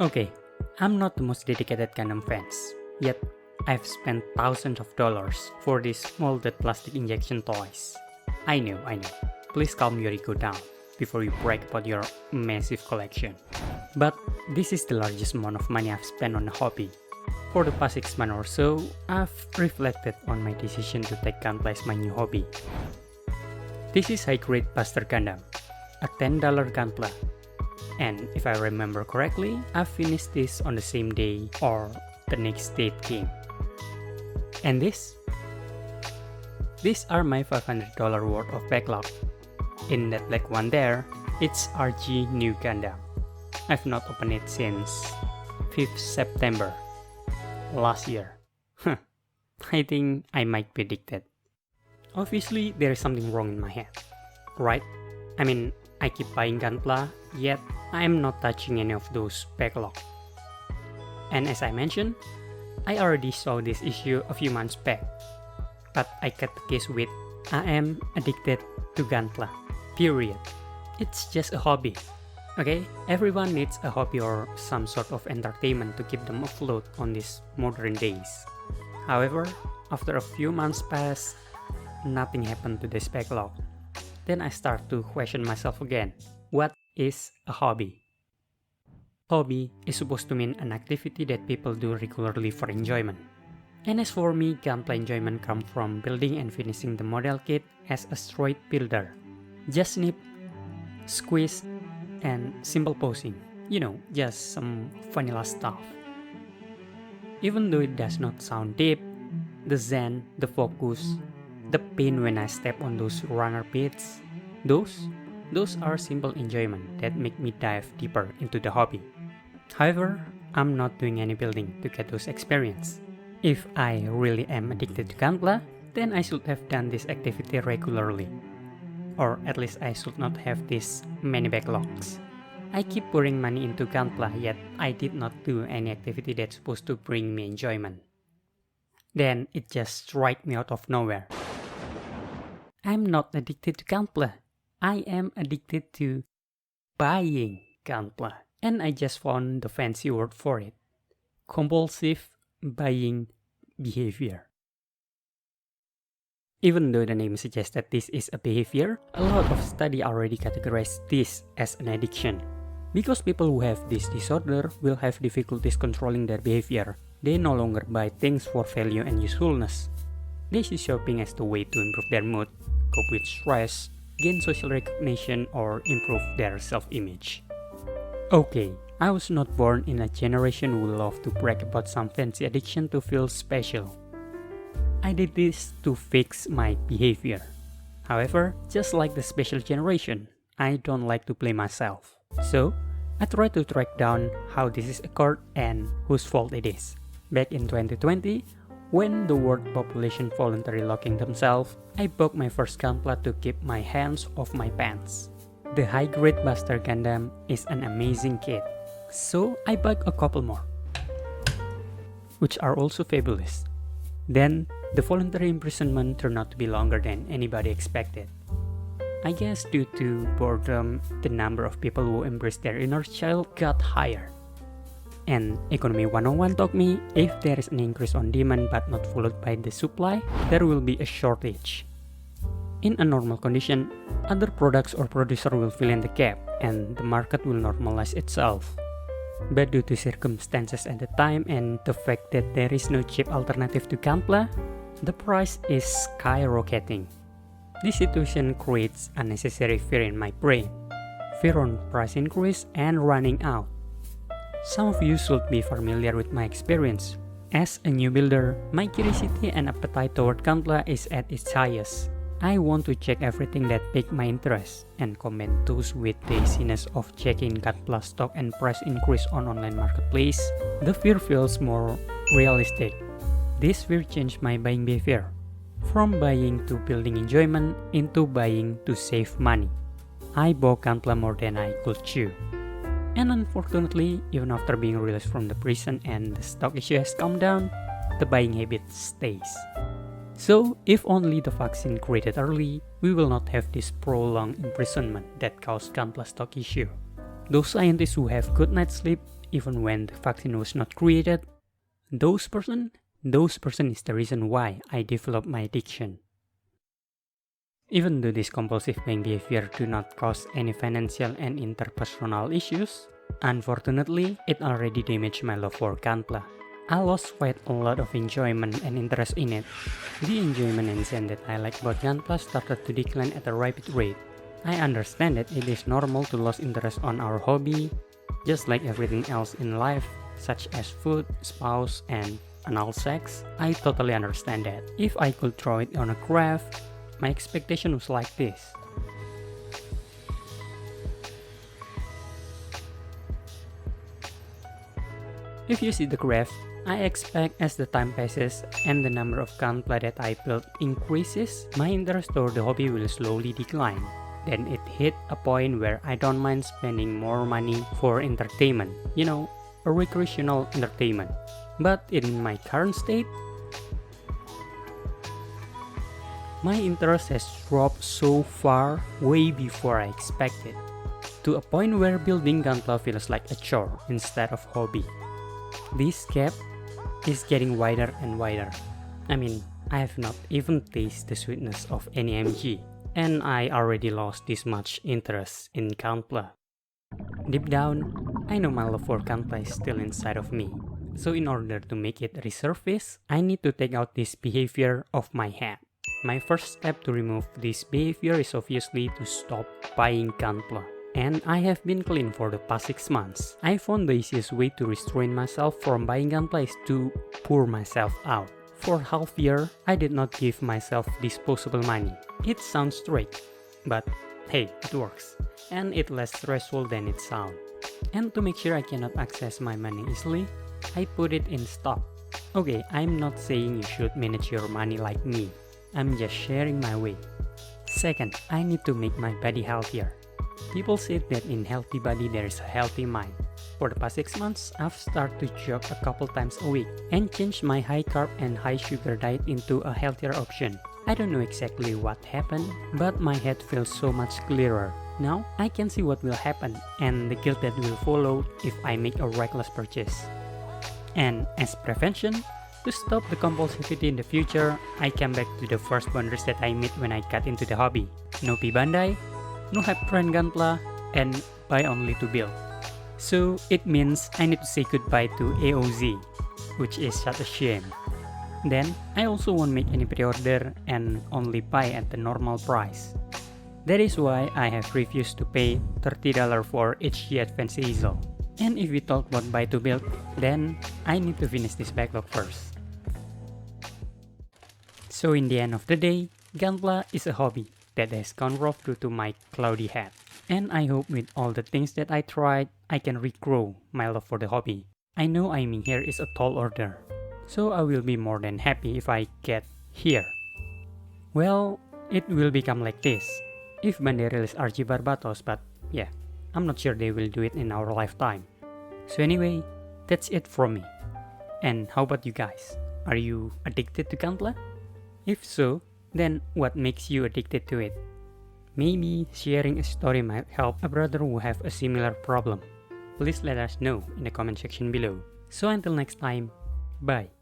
Okay, I'm not the most dedicated Gundam fans, yet I've spent thousands of dollars for these molded plastic injection toys. I know. Please calm your ego down before you brag about your massive collection. But this is the largest amount of money I've spent on a hobby. For the past 6 months or so, I've reflected on my decision to take GUNPLA as my new hobby. This is high-grade Buster Gundam, a $10 GUNPLA. And if I remember correctly, I finished this on the same day or the next day it came. And these are my $500 worth of backlog. In that black one there, it's RG New Gundam. I've not opened it since 5th September last year. I think I might be addicted. Obviously, there is something wrong in my head, right? I mean, I keep buying GUNPLA, yet I am not touching any of those backlog. And as I mentioned, I already saw this issue a few months back, but I cut the case with I am addicted to GUNPLA, period. It's just a hobby, okay? Everyone needs a hobby or some sort of entertainment to keep them afloat on these modern days. However, after a few months pass, nothing happened to this backlog. Then I start to question myself again. What is a hobby? Hobby is supposed to mean an activity that people do regularly for enjoyment. And as for me, GUNPLA enjoyment comes from building and finishing the model kit as a straight builder. Just snip, squeeze, and simple posing. You know, just some vanilla stuff. Even though it does not sound deep, the zen, the focus, the pain when I step on those runner pits, those are simple enjoyment that make me dive deeper into the hobby. However, I'm not doing any building to get those experience. If I really am addicted to GUNPLA, then I should have done this activity regularly. Or at least I should not have this many backlogs. I keep pouring money into GUNPLA, yet I did not do any activity that's supposed to bring me enjoyment. Then it just struck me out of nowhere. I'm not addicted to GUNPLA. I am addicted to buying GUNPLA. And I just found the fancy word for it. Compulsive buying behavior. Even though the name suggests that this is a behavior, a lot of studies already categorize this as an addiction. Because people who have this disorder will have difficulties controlling their behavior. They no longer buy things for value and usefulness. They see shopping as the way to improve their mood, cope with stress, gain social recognition, or improve their self-image. Okay, I was not born in a generation who love to brag about some fancy addiction to feel special. I did this to fix my behavior. However, just like the special generation, I don't like to blame myself. So, I try to track down how this is occurred and whose fault it is. Back in 2020, when the world population voluntarily locking themselves, I bought my first GUNPLA to keep my hands off my pants. The high-grade Buster Gundam is an amazing kit, so I bought a couple more, which are also fabulous. Then, the voluntary imprisonment turned out to be longer than anybody expected. I guess due to boredom, the number of people who embrace their inner child got higher. And Economy 101 taught me, if there is an increase on demand but not followed by the supply, there will be a shortage. In a normal condition, other products or producer will fill in the gap and the market will normalize itself. But due to circumstances at the time and the fact that there is no cheap alternative to GUNPLA, the price is skyrocketing. This situation creates unnecessary fear in my brain. Fear on price increase and running out. Some of you should be familiar with my experience. As a new builder, my curiosity and appetite toward GUNPLA is at its highest. I want to check everything that piques my interest and combat those with laziness of checking GUNPLA stock and price increase on online marketplace. The fear feels more realistic. This fear changed my buying behavior. From buying to building enjoyment into buying to save money. I bought GUNPLA more than I could chew. And unfortunately, even after being released from the prison and the stock issue has calmed down, the buying habit stays. So, if only the vaccine created early, we will not have this prolonged imprisonment that caused GUNPLA stock issue. Those scientists who have good night's sleep even when the vaccine was not created, those person is the reason why I developed my addiction. Even though this compulsive buying behavior do not cause any financial and interpersonal issues, unfortunately, it already damaged my love for GUNPLA. I lost quite a lot of enjoyment and interest in it. The enjoyment and zen that I like about GUNPLA started to decline at a rapid rate. I understand that it is normal to lose interest on our hobby, just like everything else in life, such as food, spouse, and anal sex. I totally understand that. If I could throw it on a graph, my expectation was like this. If you see the graph, I expect as the time passes and the number of GUNPLA that I build increases, my interest toward the hobby will slowly decline. Then it hit a point where I don't mind spending more money for entertainment, a recreational entertainment. But in my current state, my interest has dropped so far way before I expected, to a point where building GUNPLA feels like a chore instead of hobby. This gap is getting wider and wider. I have not even tasted the sweetness of any MG, and I already lost this much interest in GUNPLA. Deep down, I know my love for GUNPLA is still inside of me. So in order to make it resurface, I need to take out this behavior of my head. My first step to remove this behavior is obviously to stop buying GUNPLA. And I have been clean for the past 6 months. I found the easiest way to restrain myself from buying GUNPLA is to pour myself out. For half year, I did not give myself disposable money. It sounds straight, but hey, it works. And it's less stressful than it sounds. And to make sure I cannot access my money easily, I put it in stock. Okay, I'm not saying you should manage your money like me. I'm just sharing my way. Second, I need to make my body healthier. People say that in healthy body there is a healthy mind. For the past 6 months, I've started to jog a couple times a week and changed my high carb and high sugar diet into a healthier option. I don't know exactly what happened, but my head feels so much clearer. Now, I can see what will happen and the guilt that will follow if I make a reckless purchase. And as prevention, to stop the compulsivity in the future, I came back to the first boundaries that I made when I got into the hobby. No P-Bandai, no hype trend GUNPLA, and buy only to build. So it means I need to say goodbye to AOZ, which is such a shame. Then I also won't make any pre-order and only buy at the normal price. That is why I have refused to pay $30 for HG Advanced easel. And if we talk about buy to build, then I need to finish this backlog first. So in the end of the day, GUNPLA is a hobby that has gone rough due to my cloudy head. And I hope with all the things that I tried, I can regrow my love for the hobby. I know aiming here is a tall order, so I will be more than happy if I get here. Well, it will become like this if Bandai release RG Barbatos, but yeah, I'm not sure they will do it in our lifetime. So anyway, that's it from me. And how about you guys? Are you addicted to GUNPLA? If so, then what makes you addicted to it? Maybe sharing a story might help a brother who have a similar problem. Please let us know in the comment section below. So until next time, bye.